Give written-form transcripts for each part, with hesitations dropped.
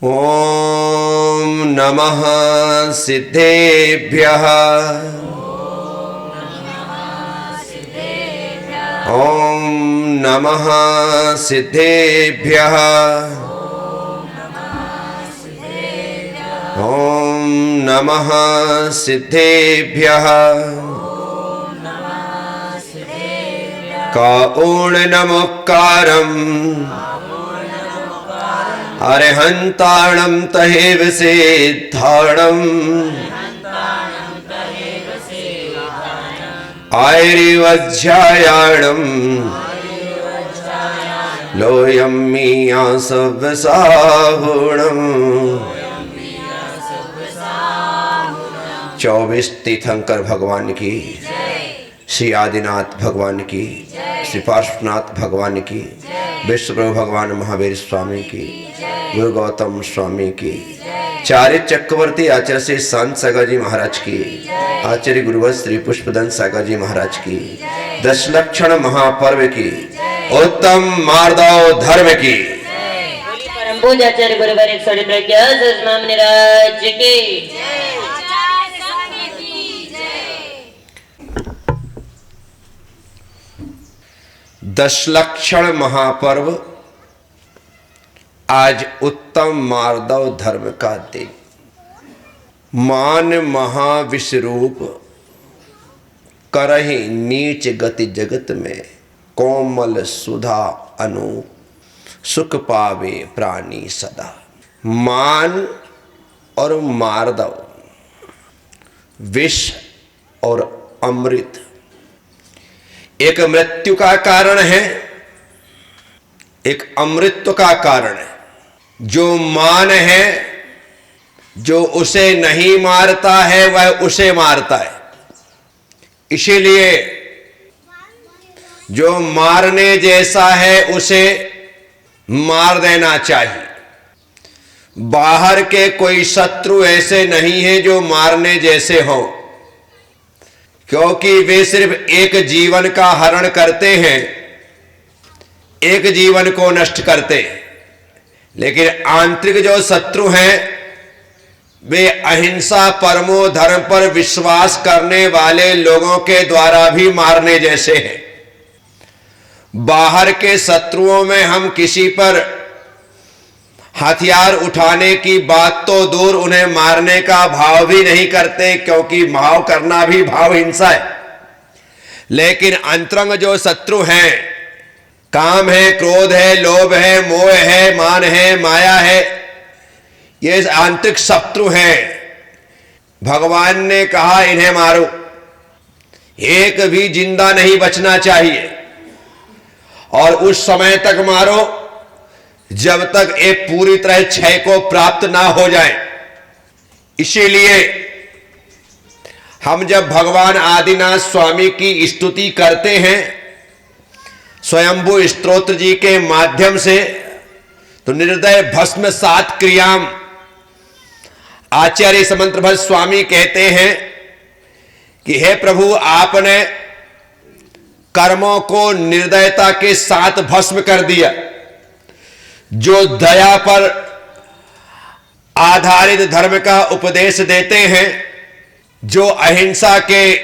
ओम नमः सिद्धेभ्यः। ओम नमः सिद्धेभ्यः। ओम नमः सिद्धेभ्यः। काऊर्णनमोक्कारम् अरहन्ताणं तहेव सिद्धाणम् आयुर्वज्जायाणम् लोयं मीयासवसाहुणम्। 24 तीर्थंकर भगवान की, श्री आदिनाथ भगवान की, श्री पार्श्वनाथ भगवान की, विश्वप्रभु भगवान महावीर स्वामी की, गुरु गौतम स्वामी की, चार्य चक्रवर्ती आचार्य श्री संत सागर जी महाराज की, आचार्य गुरुवर श्री पुष्पदंत सागर जी महाराज की, 10 लक्षण महापर्व की, उत्तम मार्दव धर्म की, परम पूज्य आचार्य गुरुवर 100 प्रज्ञा सस्माम निराज की। 10 लक्षण महापर्व। आज उत्तम मार्दव धर्म का दिन। मान महाविश्वरूप करहि नीच गति जगत में, कोमल सुधा अनूप सुख पावे प्राणी सदा। मान और मार्दव, विष और अमृत, एक मृत्यु का कारण है, एक अमृत का कारण है। जो मान है, जो उसे नहीं मारता है वह उसे मारता है। इसीलिए जो मारने जैसा है उसे मार देना चाहिए। बाहर के कोई शत्रु ऐसे नहीं है जो मारने जैसे हो, क्योंकि वे सिर्फ एक जीवन का हरण करते हैं, एक जीवन को नष्ट करते हैं। लेकिन आंतरिक जो शत्रु हैं वे अहिंसा परमो धर्म पर विश्वास करने वाले लोगों के द्वारा भी मारने जैसे हैं। बाहर के शत्रुओं में हम किसी पर हथियार उठाने की बात तो दूर, उन्हें मारने का भाव भी नहीं करते, क्योंकि भाव करना भी भाव हिंसा है। लेकिन अंतरंग जो शत्रु हैं, काम है, क्रोध है, लोभ है, मोह है, मान है, माया है, ये आंतरिक शत्रु हैं। भगवान ने कहा इन्हें मारो, एक भी जिंदा नहीं बचना चाहिए, और उस समय तक मारो जब तक ये पूरी तरह क्षय को प्राप्त ना हो जाए। इसीलिए हम जब भगवान आदिनाथ स्वामी की स्तुति करते हैं स्वयंभू स्तोत्र जी के माध्यम से, तो निर्दय भस्म सात क्रियाम आचार्य समंत्रभद्र स्वामी कहते हैं कि हे प्रभु, आपने कर्मों को निर्दयता के साथ भस्म कर दिया। जो दया पर आधारित धर्म का उपदेश देते हैं, जो अहिंसा के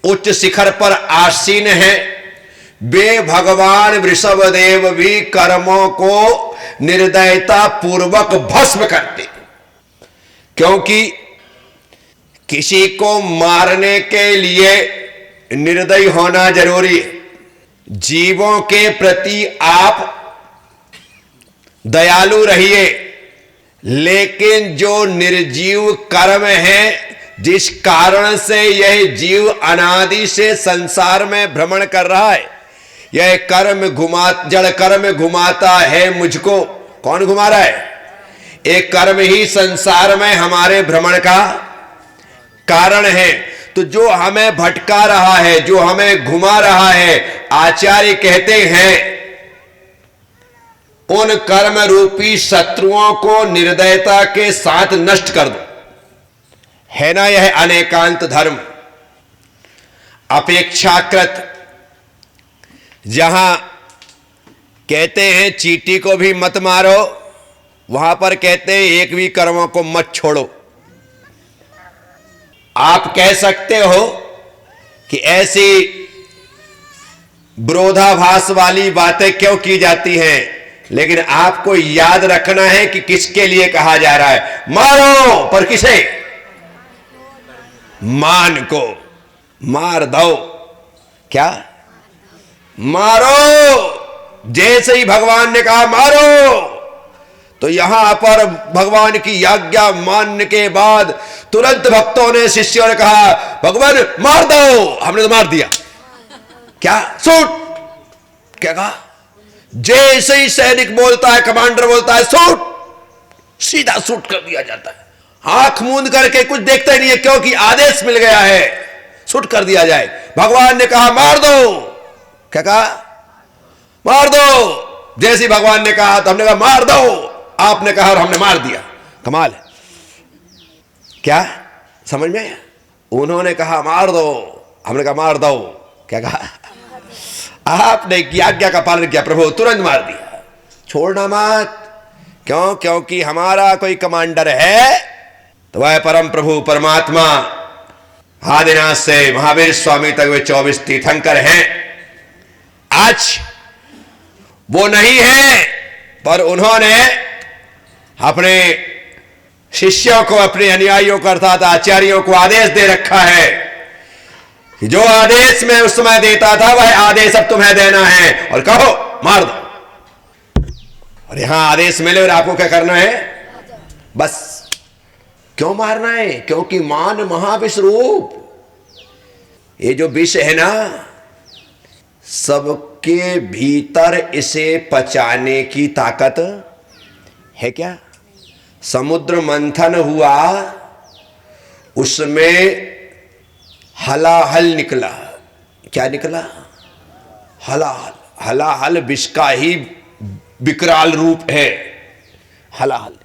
उच्च शिखर पर आसीन हैं, वे भगवान वृषभदेव भी कर्मों को निर्दयता पूर्वक भस्म करते। क्योंकि किसी को मारने के लिए निर्दयी होना जरूरी है। जीवों के प्रति आप दयालु रहिए, लेकिन जो निर्जीव कर्म है, जिस कारण से यह जीव अनादि से संसार में भ्रमण कर रहा है, यह कर्म जड़ कर्म घुमाता है मुझको। कौन घुमा रहा है? एक कर्म ही संसार में हमारे भ्रमण का कारण है। तो जो हमें भटका रहा है, जो हमें घुमा रहा है, आचार्य कहते हैं उन कर्म रूपी शत्रुओं को निर्दयता के साथ नष्ट कर दो। है ना यह अनेकांत धर्म? अपेक्षाकृत, जहां कहते हैं चींटी को भी मत मारो, वहां पर कहते हैं एक भी कर्मों को मत छोड़ो। आप कह सकते हो कि ऐसी विरोधाभास वाली बातें क्यों की जाती हैं, लेकिन आपको याद रखना है कि किसके लिए कहा जा रहा है। मारो, पर किसे? मान को। मार दो, क्या? मारो। जैसे ही भगवान ने कहा मारो, तो यहां पर भगवान की आज्ञा मानने के बाद तुरंत भक्तों ने, शिष्यों ने कहा भगवान मार दो। हमने तो मार दिया। क्या? शूट। क्या कहा? जैसे ही सैनिक बोलता है, कमांडर बोलता है शूट, सीधा शूट कर दिया जाता है। आंख मूंद करके कुछ देखता ही नहीं है, क्योंकि आदेश मिल गया है शूट कर दिया जाए। भगवान ने कहा मार दो। क्या कहा? मार दो। जैसे भगवान ने कहा तो हमने कहा मार दो। आपने कहा और हमने मार दिया। कमाल है। क्या समझ में? उन्होंने कहा मार दो, हमने कहा मार दो। क्या कहा? आपने की आज्ञा का पालन किया, प्रभु तुरंत मार दिया। छोड़ना मत। क्यों? क्योंकि हमारा कोई कमांडर है तो वह परम प्रभु परमात्मा आदिनाथ से महावीर स्वामी तक वे 24 तीर्थंकर हैं। आज वो नहीं है, पर उन्होंने अपने शिष्यों को, अपने अनुयायियों को अर्थात आचार्यों को आदेश दे रखा है कि जो आदेश मैं उस समय देता था वह आदेश अब तुम्हें देना है, और कहो मार दो। और यहां आदेश मिले और आपको क्या करना है? बस। क्यों मारना है? क्योंकि मान महाविष रूप। ये जो विष है ना, सबके भीतर इसे पचाने की ताकत है। क्या? समुद्र मंथन हुआ, उसमें हलाहल निकला। क्या निकला? हलाहल। हलाहल विष का ही विकराल रूप है। हलाहल।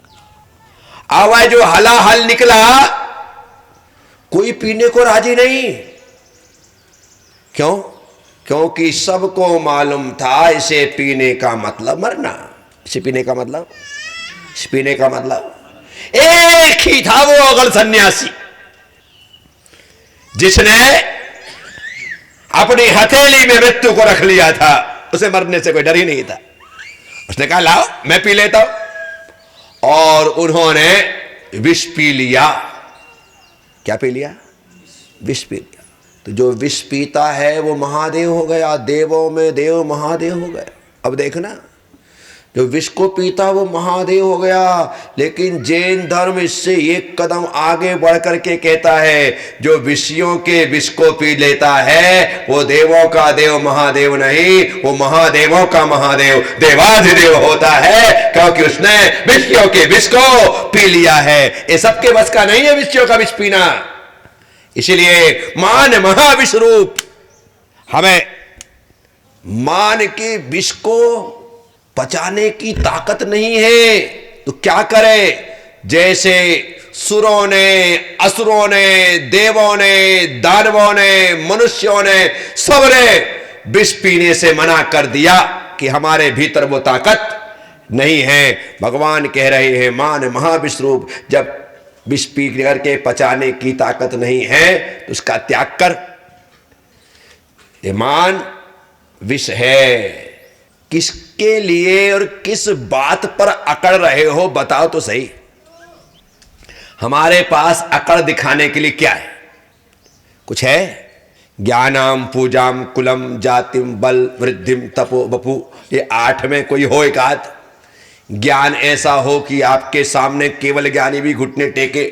आवाज जो हलाहल निकला, कोई पीने को राजी नहीं। क्यों? क्योंकि सबको मालूम था इसे पीने का मतलब मरना। इसे पीने का मतलब, इसे पीने का मतलब एक ही था, वो अगल सन्यासी जिसने अपनी हथेली में मृत्यु को रख लिया था। उसे मरने से कोई डर ही नहीं था। उसने कहा लाओ मैं पी लेता हूं, और उन्होंने विष पी लिया। क्या पी लिया? विष पी लिया। तो जो विष पीता है वो महादेव हो गया, देवों में देव महादेव हो गया। अब देखना, जो विष को पीता वो महादेव हो गया। लेकिन जैन धर्म इससे एक कदम आगे बढ़ करके कहता है जो विषयों के विष को पी लेता है वो देवों का देव महादेव नहीं, वो महादेवों का महादेव देवाधिदेव होता है, क्योंकि उसने विषयों के विष को पी लिया है। ये सबके बस का नहीं है विषयों का विष पीना। इसलिए मान महाविष रूप। हमें मान के विष को पचाने की ताकत नहीं है, तो क्या करें? जैसे सुरों ने, असुरों ने, देवों ने, दानवों ने, मनुष्यों ने, सबने विष पीने से मना कर दिया कि हमारे भीतर वो ताकत नहीं है। भगवान कह रहे हैं मान महाविष रूप। जब विष पी करके पचाने की ताकत नहीं है तो उसका त्याग कर। ये मान विष है। किसके लिए और किस बात पर अकड़ रहे हो बताओ तो सही। हमारे पास अकड़ दिखाने के लिए क्या है? कुछ है? ज्ञानाम पूजाम कुलम जातिम बल वृद्धिम तपो बपू, ये 8 में कोई हो एक आध? ज्ञान ऐसा हो कि आपके सामने केवल ज्ञानी भी घुटने टेके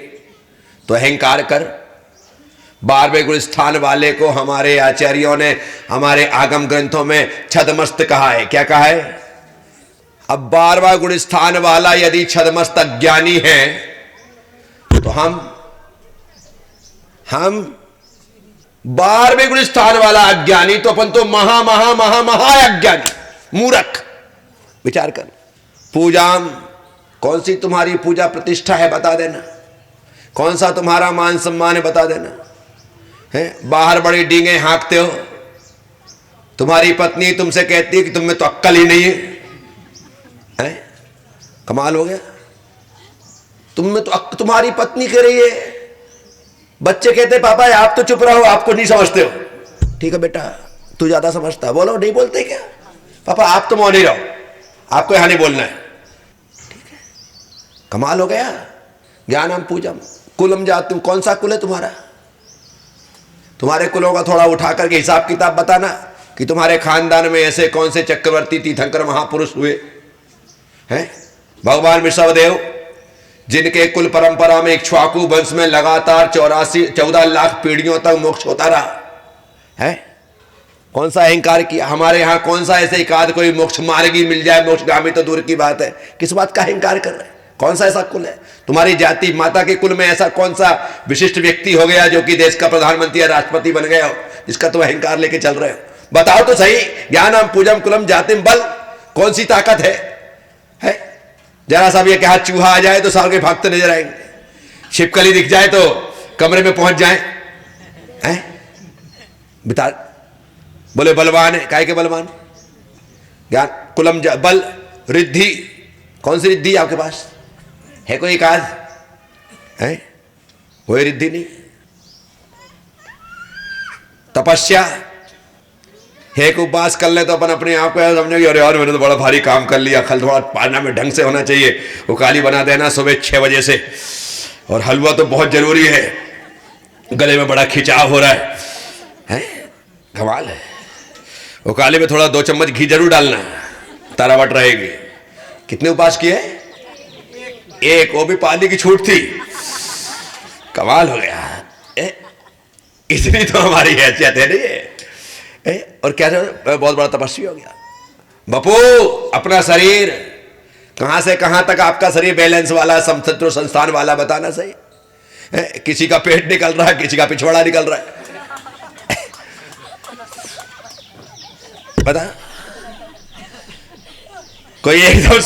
तो अहंकार कर। 12वें गुण स्थान वाले को हमारे आचार्यों ने हमारे आगम ग्रंथों में छदमस्त कहा है। क्या कहा है? अब 12वां गुण स्थान वाला यदि छदमस्त अज्ञानी है तो हम 12वें गुण स्थान वाला अज्ञानी, तो अपन तो महा महा महा महा अज्ञानी मूर्ख। विचार कर। पूजाम, कौन सी तुम्हारी पूजा प्रतिष्ठा है बता देना। कौन सा तुम्हारा मान सम्मान है बता देना। है बाहर बड़ी डींगे हाँकते हो, तुम्हारी पत्नी तुमसे कहती है कि तुम में तो अक्कल ही नहीं है। कमाल हो गया। तुम्हारी पत्नी कह रही है, बच्चे कहते पापा आप तो चुप रहो, आपको नहीं समझते हो। ठीक है बेटा, तू ज्यादा समझता, बोलो। नहीं बोलते क्या? पापा आप तो मौन ही रहो, आपको यहां नहीं बोलना है। ठीक है, कमाल हो गया। ज्ञानम पूजम कुलम जातुम, कौन सा कुल है तुम्हारा? तुम्हारे कुलों का थोड़ा उठा करके हिसाब किताब बताना कि तुम्हारे खानदान में ऐसे कौन से चक्रवर्ती तीर्थंकर महापुरुष हुए हैं। भगवान विश्वदेव जिनके कुल परंपरा में इक्ष्वाकु वंश में लगातार 14 लाख पीढ़ियों तक मोक्ष होता रहा है, कौन सा अहंकार किया? हमारे यहां कौन सा ऐसे एकाध कोई मोक्ष मार्गी मिल जाए, मोक्षगामी तो दूर की बात है, किस बात का अहंकार कर रहे हैं? कौन सा ऐसा कुल है? तुम्हारी जाति माता के कुल में ऐसा कौन सा विशिष्ट व्यक्ति हो गया जो कि देश का प्रधानमंत्री या राष्ट्रपति बन गया हो, जिसका तुम अहंकार लेके चल रहे हो? बताओ तो सही। ज्ञानम पूजम कुलम जातिम बल, कौन सी ताकत है? जरा सा भी एक हाथ चूहा आ जाए तो साल के भागते नजर आएंगे, छिपकली दिख जाए तो कमरे में पहुंच जाए हैं? बता, बोले बलवान है, काय के बलवान? ज्ञान कुलम बल रिद्धि, कौन सी रिद्धि आपके पास है? कोई काज है? कोई रिद्धि नहीं। तपस्या एक उपवास कर ले तो अपन अपने आप को समझो अरे यार मैंने तो बड़ा भारी काम कर लिया, कल थोड़ा पाना में ढंग से होना चाहिए, वो काली बना देना सुबह 6 बजे से, और हलवा तो बहुत जरूरी है, गले में बड़ा खिंचाव हो रहा है? कमाल है। वो काली में थोड़ा 2 चम्मच घी जरूर डालना, तारावट रहेगी। कितने उपवास किए? एक, वो भी पानी की छूट थी। कमाल हो गया। इतनी तो हमारी हैसियत है नहीं? और क्या बहुत बड़ा तपस्वी हो गया। बपू अपना शरीर कहां से कहां तक आपका शरीर बैलेंस वाला, समशत्रु संस्थान वाला, बताना सही। किसी का पेट निकल रहा है, किसी का पिछवाड़ा निकल रहा है, बता। कोई एकदम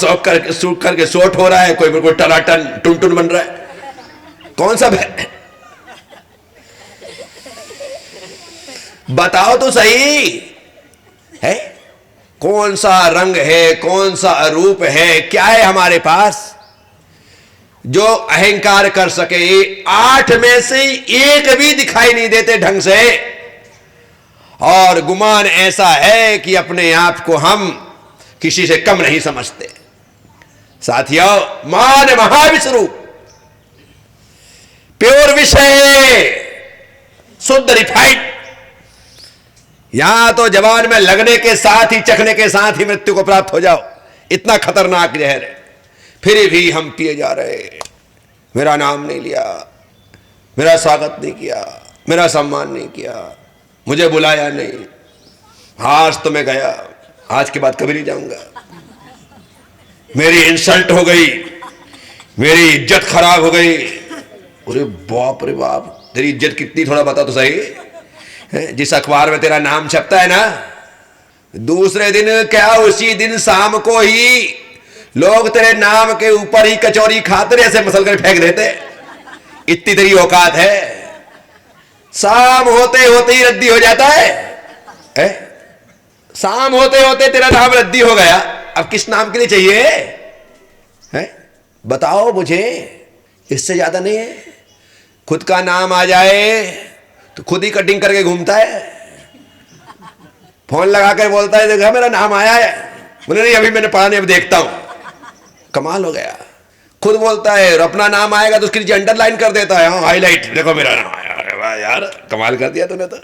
सूख करके शॉर्ट हो रहा है, कोई बिल्कुल टनाटन टुनटुन बन रहा है। कौन सा बताओ तो सही है? कौन सा रंग है, कौन सा रूप है, क्या है हमारे पास जो अहंकार कर सके? 8 में से 1 भी दिखाई नहीं देते ढंग से, और गुमान ऐसा है कि अपने आप को हम किसी से कम नहीं समझते। साथियों, मान महाविश्वरूप प्योर विषय, शुद्ध रिफाइंड, यहां तो जवान में लगने के साथ ही, चखने के साथ ही मृत्यु को प्राप्त हो जाओ, इतना खतरनाक जहर है। फिर भी हम पिए जा रहे। मेरा नाम नहीं लिया, मेरा स्वागत नहीं किया, मेरा सम्मान नहीं किया, मुझे बुलाया नहीं, आज तो मैं गया, आज के बाद कभी नहीं जाऊंगा, मेरी इंसल्ट हो गई, मेरी इज्जत खराब हो गई। अरे बाप रे बाप, तेरी इज्जत कितनी, थोड़ा बता तो सही। जिस अखबार में तेरा नाम छपता है ना, दूसरे दिन क्या उसी दिन शाम को ही लोग तेरे नाम के ऊपर ही कचौरी खाते ऐसे मसल कर फेंक देते। इतनी तेरी औकात है। शाम होते होते ही रद्दी हो जाता है? शाम होते होते तेरा नाम रद्दी हो गया, अब किस नाम के लिए चाहिए है? बताओ मुझे, इससे ज्यादा नहीं है। खुद का नाम आ जाए तो खुद ही कटिंग करके घूमता है, फोन लगा कर बोलता है देखा मेरा नाम आया है, बोले नहीं अभी मैंने पढ़ा नहीं, अभी देखता हूं। कमाल हो गया। खुद बोलता है और अपना नाम आएगा तो उसके नीचे अंडरलाइन कर देता है, हाँ हाईलाइट, देखो मेरा नाम आया। अरे वाह यार, कमाल कर दिया तूने तो।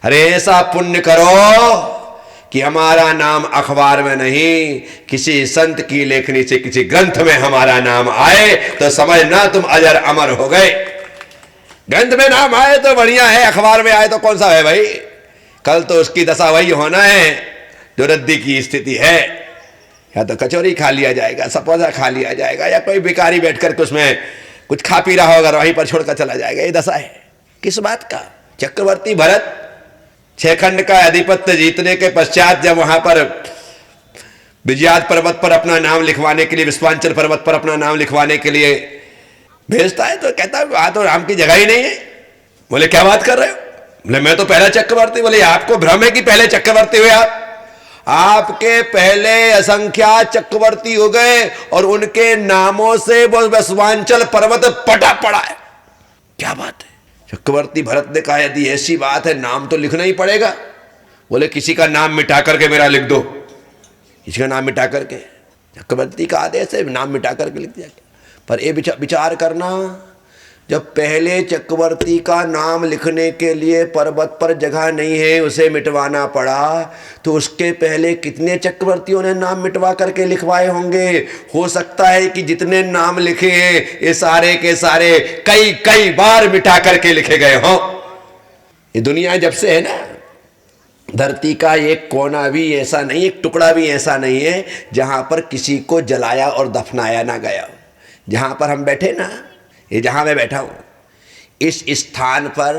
अरे ऐसा पुण्य करो कि हमारा नाम अखबार में नहीं, किसी संत की लेखनी से किसी ग्रंथ में हमारा नाम आए तो समझना तुम अजर अमर हो गए। ग्रंथ में नाम आए तो बढ़िया है, अखबार में आए तो कौन सा है भाई? कल तो उसकी दशा वही होना है जो रद्दी की स्थिति है। या तो कचौरी खा लिया जाएगा, सपोजा खा लिया जाएगा, या कोई भिखारी बैठकर के उसमें कुछ खा पी रहा होगा, वहीं पर छोड़कर चला जाएगा। ये दशा है। किस बात का? चक्रवर्ती भरत 6 खंड का आधिपत्य जीतने के पश्चात जब वहां पर विजयाद पर्वत पर अपना नाम लिखवाने के लिए, विश्वांचल पर्वत पर अपना नाम लिखवाने के लिए भेजता है तो कहता है वहां तो राम की जगह ही नहीं है। बोले क्या बात कर रहे हो? बोले मैं तो पहला चक्रवर्ती। बोले आपको भ्रम है कि पहले चक्रवर्ती हुए आप? आपके पहले असंख्यात चक्रवर्ती हो गए और उनके नामों से वो वसवांचल पर्वत पटा पड़ा है। क्या बात है। चक्रवर्ती भरत ने कहा यदि ऐसी बात है नाम तो लिखना ही पड़ेगा। बोले किसी का नाम मिटा करके मेरा लिख दो, किसी का नाम मिटा करके। चक्रवर्ती का आदेश है, नाम मिटा करके लिख दिया। पर ये विचार करना, जब पहले चक्रवर्ती का नाम लिखने के लिए पर्वत पर जगह नहीं है, उसे मिटवाना पड़ा, तो उसके पहले कितने चक्रवर्तियों ने नाम मिटवा करके लिखवाए होंगे। हो सकता है कि जितने नाम लिखे हैं ये सारे के सारे कई कई बार मिटा करके लिखे गए हों। ये दुनिया जब से है ना, धरती का एक कोना भी ऐसा नहीं, एक टुकड़ा भी ऐसा नहीं है जहां पर किसी को जलाया और दफनाया ना गया हो। जहां पर हम बैठे ना, ये जहां मैं बैठा हूं, इस स्थान पर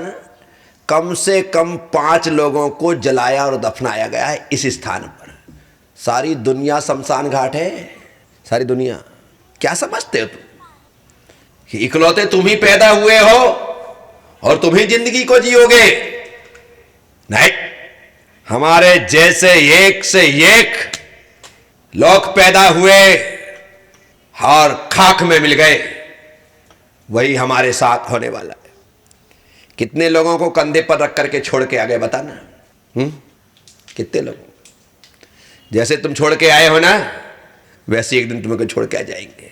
कम से कम 5 लोगों को जलाया और दफनाया गया है। इस स्थान पर सारी दुनिया शमशान घाट है। सारी दुनिया क्या समझते हो तुम कि इकलौते तुम ही पैदा हुए हो और तुम ही जिंदगी को जियोगे? नहीं, हमारे जैसे एक से एक लोग पैदा हुए और खाक में मिल गए, वही हमारे साथ होने वाला है। कितने लोगों को कंधे पर रख करके छोड़ के आ गए बताना? कितने लोग? जैसे तुम छोड़ के आए हो ना, वैसे एक दिन तुम्हें छोड़ के आ जाएंगे।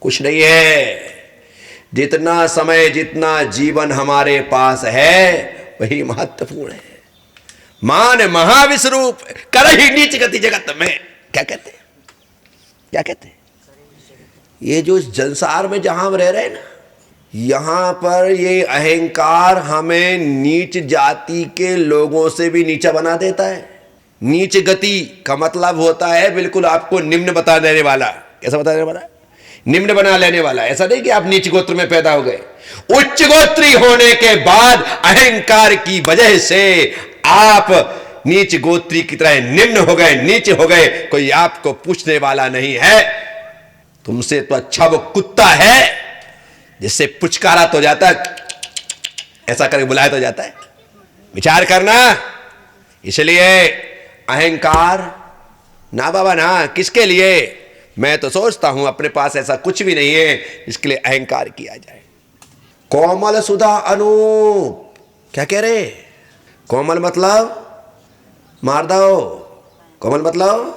कुछ नहीं है, जितना समय जितना जीवन हमारे पास है वही महत्वपूर्ण है। मान महाविश्वरूप कर ही नीच गति जगत में। क्या कहते हैं? क्या कहते हैं? ये जो संसार में जहां हम रह रहे हैं ना, यहां पर ये अहंकार हमें नीच जाति के लोगों से भी नीचा बना देता है। नीच गति का मतलब होता है बिल्कुल आपको निम्न बता देने वाला। कैसा बता देने वाला? निम्न बना लेने वाला। ऐसा नहीं कि आप नीच गोत्र में पैदा हो गए, उच्च गोत्री होने के बाद अहंकार की वजह से आप नीच गोत्री की तरह निम्न हो गए, नीच हो गए। कोई आपको पूछने वाला नहीं है। तुमसे तो अच्छा वो कुत्ता है जिससे पुचकारा तो जाता है, ऐसा करके बुलाया तो जाता है। विचार करना। इसलिए अहंकार ना बाबा ना, किसके लिए? मैं तो सोचता हूं अपने पास ऐसा कुछ भी नहीं है इसके लिए अहंकार किया जाए। कोमल सुधा अनूप, क्या कह रहे? कोमल मतलब मार दो, कोमल मतलब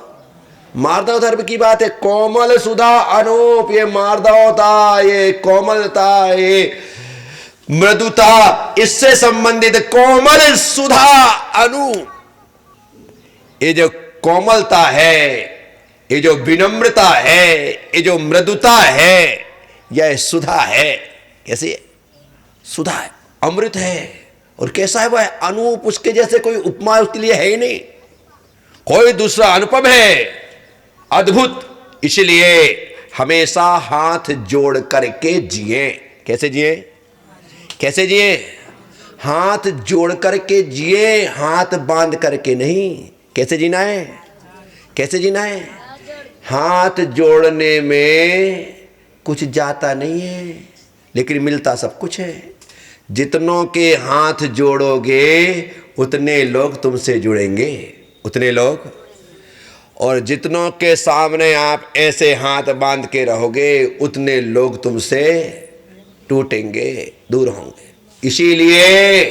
मार दो धर्म की बात है। कोमल सुधा अनूप, ये मारदवता, ये कोमलता, ये मृदुता, इससे संबंधित कोमल सुधा अनूप। ये जो कोमलता है, ये जो विनम्रता है, ये जो मृदुता है, यह सुधा है। कैसी है? सुधा है, अमृत है। और कैसा है वह? अनूप, उसके जैसे कोई उपमा उसके लिए है ही नहीं। कोई दूसरा अनुपम है, अद्भुत। इसलिए हमेशा हाथ जोड़ करके जिए। कैसे जिए? कैसे जिए? हाथ जोड़ करके जिए, हाथ बांध करके नहीं। कैसे जीना है? कैसे जीना है? हाथ जोड़ने में कुछ जाता नहीं है, लेकिन मिलता सब कुछ है। जितनों के हाथ जोड़ोगे उतने लोग तुमसे जुड़ेंगे, उतने लोग। और जितनों के सामने आप ऐसे हाथ बांध के रहोगे उतने लोग तुमसे टूटेंगे, दूर होंगे। इसीलिए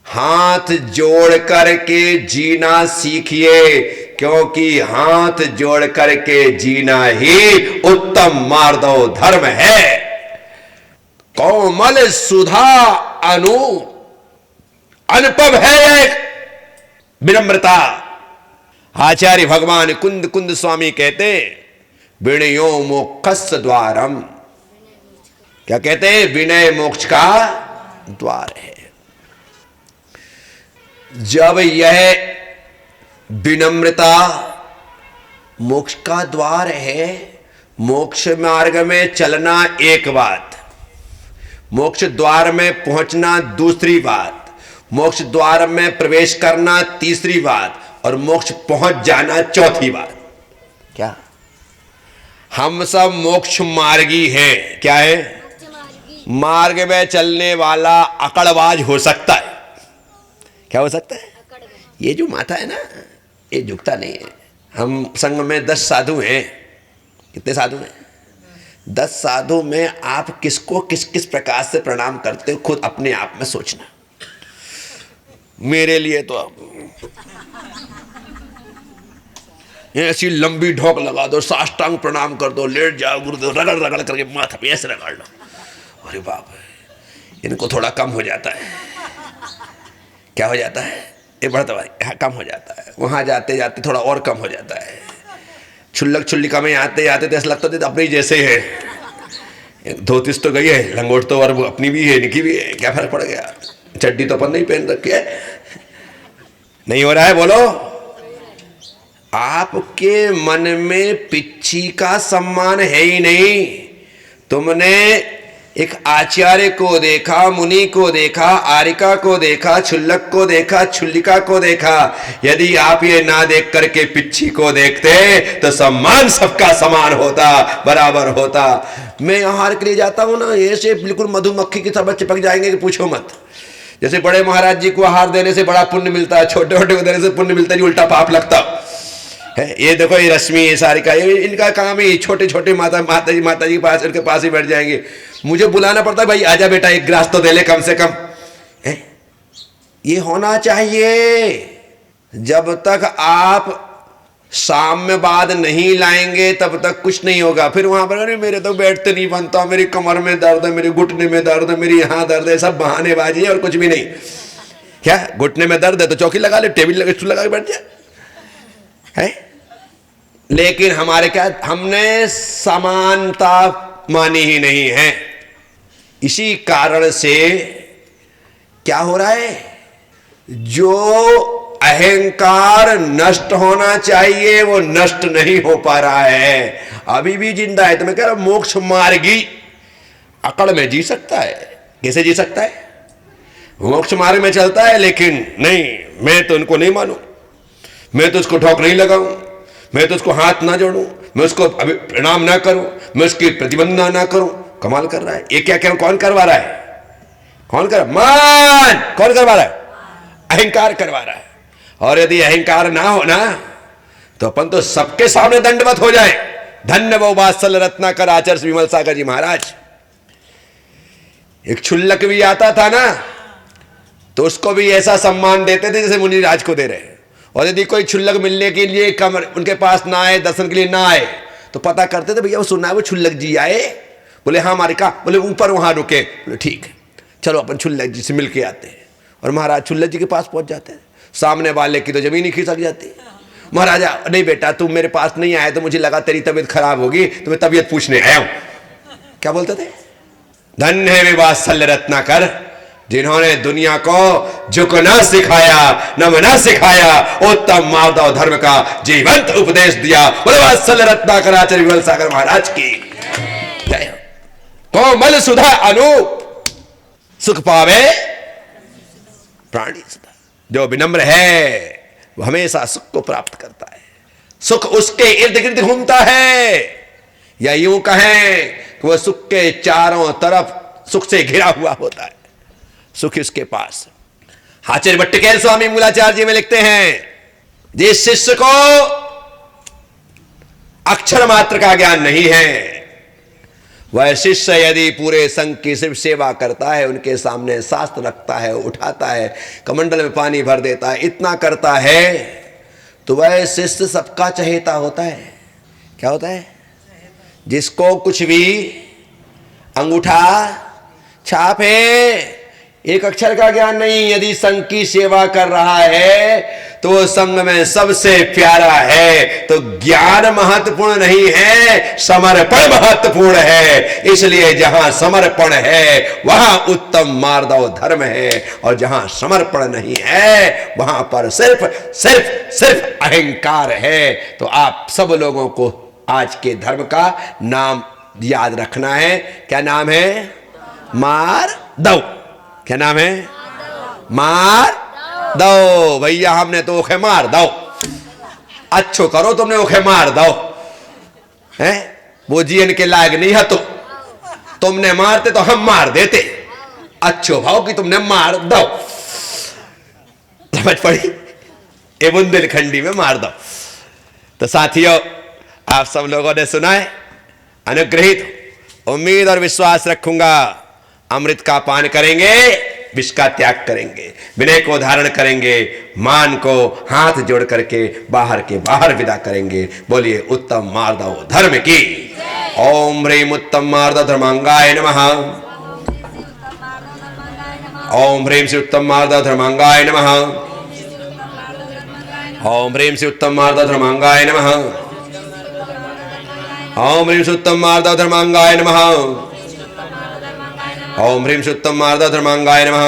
हाथ जोड़ करके जीना सीखिए, क्योंकि हाथ जोड़ करके जीना ही उत्तम मार्दव धर्म है। कोमल सुधा अनूप, अनुपम है एक विनम्रता। आचार्य भगवान कुंद कुंद स्वामी कहते विनयो मोक्षस् द्वारम। क्या कहते हैं? विनय मोक्ष का द्वार है। जब यह विनम्रता मोक्ष का द्वार है, मोक्ष मार्ग में चलना एक बात, मोक्ष द्वार में पहुंचना दूसरी बात, मोक्ष द्वार में प्रवेश करना तीसरी बात, और मोक्ष पहुंच जाना चौथी बात। क्या? हम सब मोक्ष मार्गी हैं। क्या है? मार्ग में चलने वाला अकड़बाज हो सकता है। क्या हो सकता है? ये जो माथा है ना, ये झुकता नहीं है। हम संघ में 10 साधु हैं। कितने साधु हैं? 10 साधु में आप किसको किस किस प्रकार से प्रणाम करते हो, खुद अपने आप में सोचना। मेरे लिए तो ऐसी लंबी ढोक लगा दो, साष्टांग प्रणाम कर दो, लेट जाओ गुरुदेव, रगड़ रगड़ करके माथा पे ऐसे रगड़ लो। अरे बाप रे, इनको थोड़ा कम हो जाता है। क्या हो जाता है? ये बढ़ता भाई यहाँ कम हो जाता है, वहां जाते जाते थोड़ा और कम हो जाता है। छुल्लक छुल्लिका में आते आते तो ऐसा लगता है अपने जैसे है। धोतिस तो गई है, लंगोट तो और अपनी भी है, इनकी भी है, क्या फर्क पड़ गया? चड्डी तो अपन नहीं पहन रखी है। नहीं हो रहा है? बोलो। आपके मन में पिच्छी का सम्मान है ही नहीं। तुमने एक आचार्य को देखा, मुनि को देखा, आरिका को देखा, छुल्लक को देखा, छुल्लिका को देखा। यदि आप ये ना देख करके पिच्छी को देखते तो सम्मान सबका समान होता, बराबर होता। मैं आहार के लिए जाता हूं ना, ऐसे बिल्कुल मधुमक्खी की तरह चिपक जाएंगे कि पूछो मत। जैसे बड़े महाराज जी को आहार देने से बड़ा पुण्य मिलता है, छोटे छोटे को देने से पुण्य मिलता है, उल्टा पाप लगता है। ये देखो, ये रश्मि, ये सारिका, ये इनका काम ही छोटे छोटे माता जी के पास, इनके पास ही बैठ जाएंगे। मुझे बुलाना पड़ता है, भाई आजा बेटा, एक गिलास तो दे ले कम से कम। ये होना चाहिए। जब तक आप साम्यवाद नहीं लाएंगे तब तक कुछ नहीं होगा। फिर वहां पर अरे मेरे तो बैठते नहीं बनता, मेरी कमर में दर्द है, मेरे घुटने में दर्द है, मेरी यहां दर्द है, सब बहानेबाजी है और कुछ भी नहीं। क्या घुटने में दर्द है तो चौकी लगा ले, टेबल लगा के बैठ जाए है। लेकिन हमारे क्या, हमने समानता मानी ही नहीं है। इसी कारण से क्या हो रहा है, जो अहंकार नष्ट होना चाहिए वो नष्ट नहीं हो पा रहा है, अभी भी जिंदा है। तो मैं कह रहा हूं मोक्ष मार्गी अकड़ में जी सकता है। कैसे जी सकता है? मोक्ष मार्ग में चलता है, लेकिन नहीं, मैं तो उनको नहीं मानूं, मैं तो उसको ठोक नहीं लगाऊं, मैं तो उसको हाथ ना जोड़ूं, मैं उसको अभी प्रणाम ना करूं, मैं उसकी प्रतिबंधना ना करूं। कमाल कर रहा है। ये क्या कौन करवा रहा है? कौन करवा रहा है? अहंकार करवा रहा है। और यदि अहंकार ना हो ना तो अपन तो सबके सामने दंडवत हो जाए। धन्य वो वात्सल रत्नाकर आचार्य विमल सागर जी महाराज। एक छुल्लक भी आता था ना तो उसको भी ऐसा सम्मान देते थे जैसे मुनि राज को दे रहे हैं। और यदि कोई छुल्लक मिलने के लिए उनके पास ना आए, दर्शन के लिए ना आए, तो पता करते थे भैया वो सुनना है वो छुल्लक जी आए। बोले हाँ हमारे कहा, बोले ऊपर वहां रुके। बोले ठीक है, चलो अपन छुल्लक जी से मिल के आते हैं। और महाराज छुल्लक जी के पास पहुंच जाते हैं। सामने वाले की तो जमीन ही खिसक जाती। महाराजा नहीं बेटा, तुम मेरे पास नहीं आए तो मुझे लगा तेरी तबीयत खराब होगी, तो मैं तबीयत पूछने आया हूं। क्या बोलते थे? धन्य है वे वात्सल्य रत्नाकर, जिन्होंने दुनिया को झुकना सिखाया, नमना सिखाया, उत्तम माधव धर्म का जीवंत उपदेश दिया। बोले वात्सल्य रत्नाकर आचार्य विमल सागर महाराज की जय। कोमल सुधा अनूप सुख पावे प्राणी सुधा। जो विनम्र है वो हमेशा सुख को प्राप्त करता है। सुख उसके इर्द गिर्द घूमता है, या यूं कहें कि वह सुख के चारों तरफ सुख से घिरा हुआ होता है। सुख उसके पास। आचार्य भट्टकेर स्वामी मूलाचार्य जी में लिखते हैं, जिस शिष्य को अक्षर मात्र का ज्ञान नहीं है, वह शिष्य यदि पूरे संघ की सिर्फ सेवा करता है, उनके सामने शास्त्र रखता है, उठाता है, कमंडल में पानी भर देता है, इतना करता है, तो वह शिष्य सबका चहेता होता है। क्या होता है? जिसको कुछ भी अंगूठा छाप है, एक अक्षर का ज्ञान नहीं, यदि संघ की सेवा कर रहा है तो वो संघ में सबसे प्यारा है। तो ज्ञान महत्वपूर्ण नहीं है, समर्पण महत्वपूर्ण है। इसलिए जहां समर्पण है वहां उत्तम मार्दव धर्म है, और जहां समर्पण नहीं है वहां पर सिर्फ सिर्फ सिर्फ अहंकार है। तो आप सब लोगों को आज के धर्म का नाम याद रखना है। क्या नाम है? मार्दव। क्या नाम है? मार दो भैया, हमने तो ओखे मार दो। अच्छो करो तुमने, ओखे मार दो है। वो जीवन के लायक नहीं है, तो तुमने मारते तो हम मार देते। अच्छो भाव कि तुमने मार दो। समझ पड़ी? ये बुंदेलखंडी में मार दो। तो साथियों, आप सब लोगों ने सुना है, अनुग्रहित उम्मीद और विश्वास रखूंगा अमृत का पान करेंगे, विष का त्याग करेंगे, विनय को धारण करेंगे, मान को हाथ जोड़ करके बाहर के बाहर विदा करेंगे। बोलिए उत्तम मार्दव धर्म की। ओम ह्रीम उत्तम मार्दव धर्मांगाय नमः। ओम ह्रीम से उत्तम मार्दव धर्मांगाय नमः। ओम ह्रीम से उत्तम मार्दव धर्मांगाय नमः। ओम ह्रीम से उत्तम मार्दव धर्मांगाय नमः। ओम ह्रीम से उत्तम मार्दव धर्मांगाय नमः।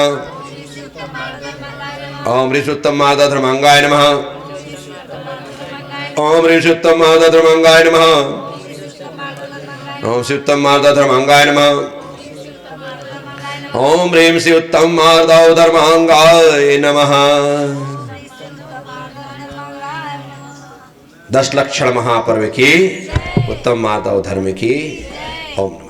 ओम ह्रीम से उत्तम मार्दव धर्मांगाय नमः। ओम ह्रीम से उत्तम मार्दव धर्मांगाय नमः। ओम से उत्तम मार्दव धर्मांगाय नमः। ओम ह्रीम से उत्तम मार्दव धर्मांगाय नमः। 10 लक्षण महापर्व की, उत्तम मार्दव धर्म की। ओम नमः।